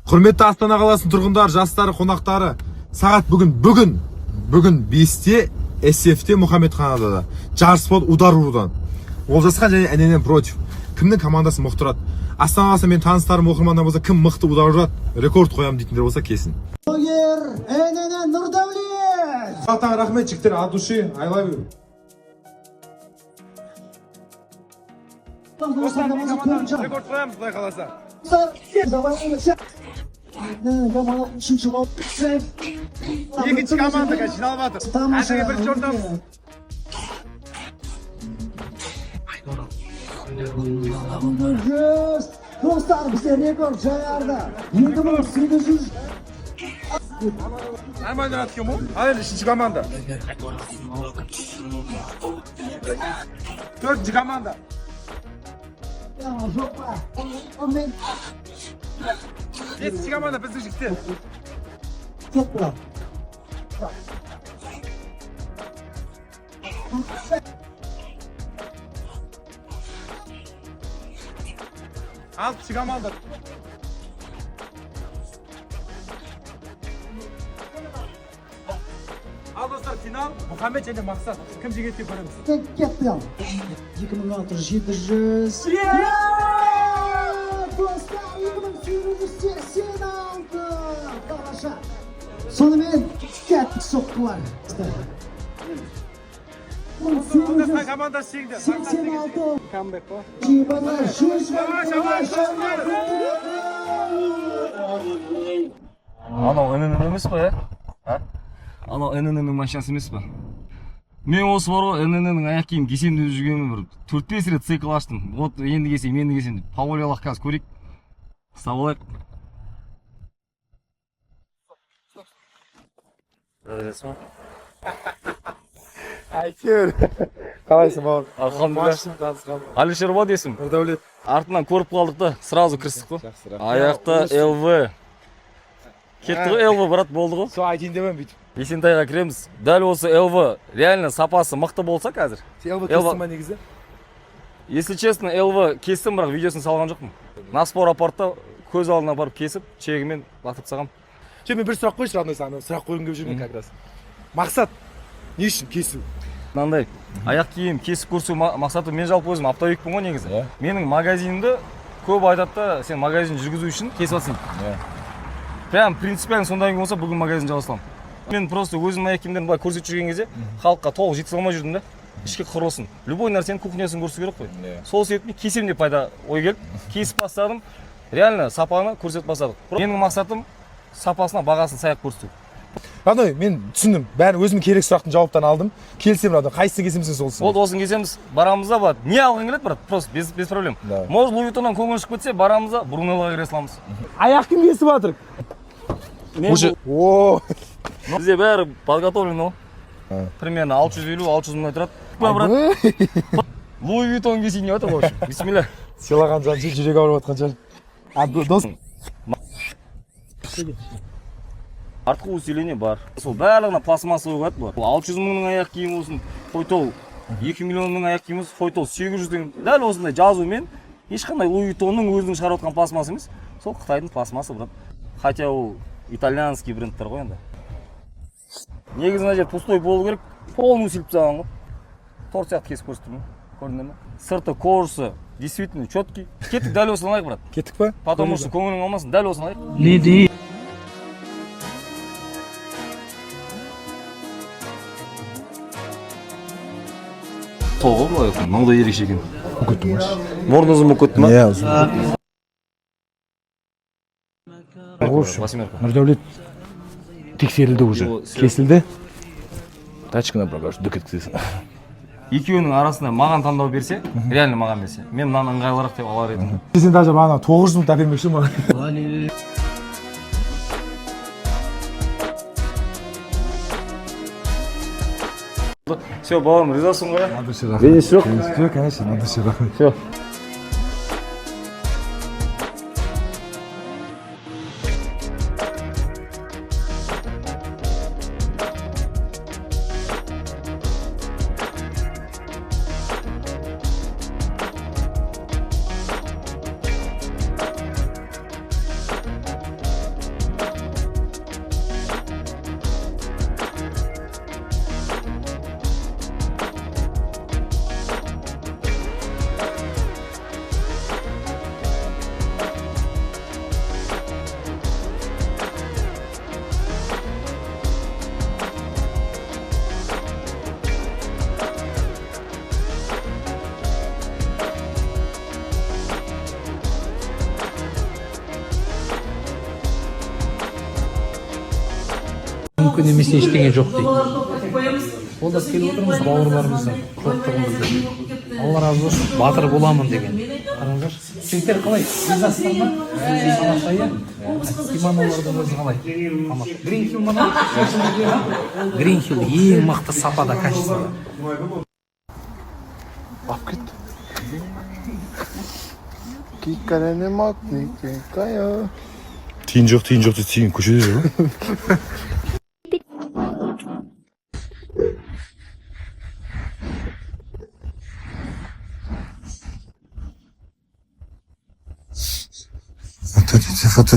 Құрметті Астана қаласының тұрғындары, жастары, қонақтары, сағат бүгін 5-те SF-те Мұхаммедханада жарыс болды удар ұрудан. Олжасхан және әненен против. Кімнің командасы мықты тұрады? Астана қаласы мен таныстарым, оқырмандар болса, кім мықты удар ұрады? Рекорд қоямын дейтіндер болса келсін. Әненен Нұрдәулет! Сақтан рахмет жігіттер, от души, I love you. Рекорд қоямыз, құдай қаласа. Екінші командаға жиналып жатыр. Әзірге бірінші орындамыз. Достар, бізде рекорд жайларды. 2800. Нормально жатқан бұл. Ал енді үшінші команда. Төртінші команда. Жетінші команда біздің жігіттер. Кет бұра. Алтыншы команда. Ал достар, финал Мұхаммед және Мақсат. Кім жеңеді деп көреміз. Кет бұра. 2600. Достар, 2886. Тамаша. Сонымен кеттік соққылар. Ondasқан командасы жеңді. 86. Камбек па? Жибана 100. Анау ННН емес па, Анау ННН машинасы емес па? Мен осы бар ғой, ННН аяқ киім кесем деп жүргенім бір 4-5 рет цикл аштым. Вот енді кесем деп. Паулиялық қазір көрейік. Ұстап алайық. Әйтеуір. Қалайсың бауыр? Алхамдулилlah. Алишер ба десім? Нұрдәулет. Артынан көріп қалдық та, сразу кірістік қой. Аяқта ЛВ. Кетті ғой ЛВ, брат, болды ғой. Сол айтайын деп бүйтіп. Есентайға кіреміз. Дәл осы ЛВ реально сапасы мықты болса қазір. ЛВ кестің ба негізі? Если честно, ЛВ кестім, бірақ видеосын салған жоқпын. Наспор апартта көз алдына барып кесіп, чегімен батып тастағам. Мен бір сұрақ қойшы, равной саған сұрақ қойғым келіп жүрмін как раз. Мақсат, не үшін кесу? Мынандай, аяқ киім кесіп көрсету мақсаты, мен жалпы өзім оптовикпін ғой негізі. Менің магазинімді көп айтады да, сен магазин жүргізу үшін кесіп атсың. Прям принципиально сондай болса, бүгін магазин жабасам. Мен просто өзім аяқ киімдерін былай көрсетіп жүрген кезде, халыққа толық жете алмай жүрдім да. Ішкі құрылсын. Любой нәрсенің кухнясын көрсету керек қой. Сол себептен кесем деп пайда ой келіп, кесіп бастадым. Реально сапаны көрсетіп бастадық. Менің мақсатым сапасына бағасын саяқ көрсету. Равной, мен түсіндім. Бәрі өзім керек сұрақтың жауаптан алдым. Келсем, Равной, қайсысын кесемсің солсын? Вот осын кесеміз, барамыз да болады. Не алғың келеді, брат? Просто без проблем. Может, Луи Виттоннан көңіл шығып кетсе, барамыз да Брунеллоға кіре саламыз. Аяқ кім кесіп жатыр? Уже. О. Бізде бәрі подготовлено. Примерно 650-600 мыңдай тұрады. Брат. Луи Виттон кесейін деп жатыр ғой. Бисмилля. Сыйлаған жан жүрек ауырып жатқан жан. Дос. Артқы усиление бар. Сол барлығына пластмасса қойғат бар. 600 мыңның аяқ киім болсын, Фойтол 2 миллионның аяқ киім болсын, Фойтол 800-дің дәл осындай жазумен ешқандай Луи Виттонның өзінің шығарып отқан пластмасса емес. Сол Қытайдың пластмассы, брат. Хотя ол итальянский брендтер ғой енді. Негізі мына жер пустой болу керек, полный усиліп тастаған ғой. Торт сияқты кесіп көрсетіп көрдіңдер ме? Сырты кожасы действительно четкий. Кеттік, дәл осыны алайық, брат. Кеттік па? Потому что көңілің алмасын, дәл осыны алайық. Не дей? Тоғы былай, мынандай ерекше екен. Мүкітті ма? Мұрны ұзын мүкітті ма? Иә, ұзын. Нұрдәулет тексерілді уже. Кесілді. Тачканы бағаш дүк еткізесің. Екеуінің арасында маған таңдау берсе, реально маған берсе, мен мынаны ыңғайлырақ деп алар едім. Сен даже маған 900 мың әпермекші ма? Все, бауырым, ризасың ғой? Надо все рахмет. Видишь, жоқ? Все, конечно, надо все рахмет. Все. мүмкін емес ештеңе жоқ дейді. Қолдап келіп отырмыз бауырларымыздың жоқтығымызды. Алла разы болсын, батыр боламын деген. Қараңдаршы, сендер қалай? Ризасыздар ма? Салашайы, Имановлардың өзі қалай? Гринхилл мына? Гринхилл ең мықты сапада, качествода. Алып кет. Киккарене макнике кая. Тиын жоқ дейді, тиын көшеде жүр. Фото.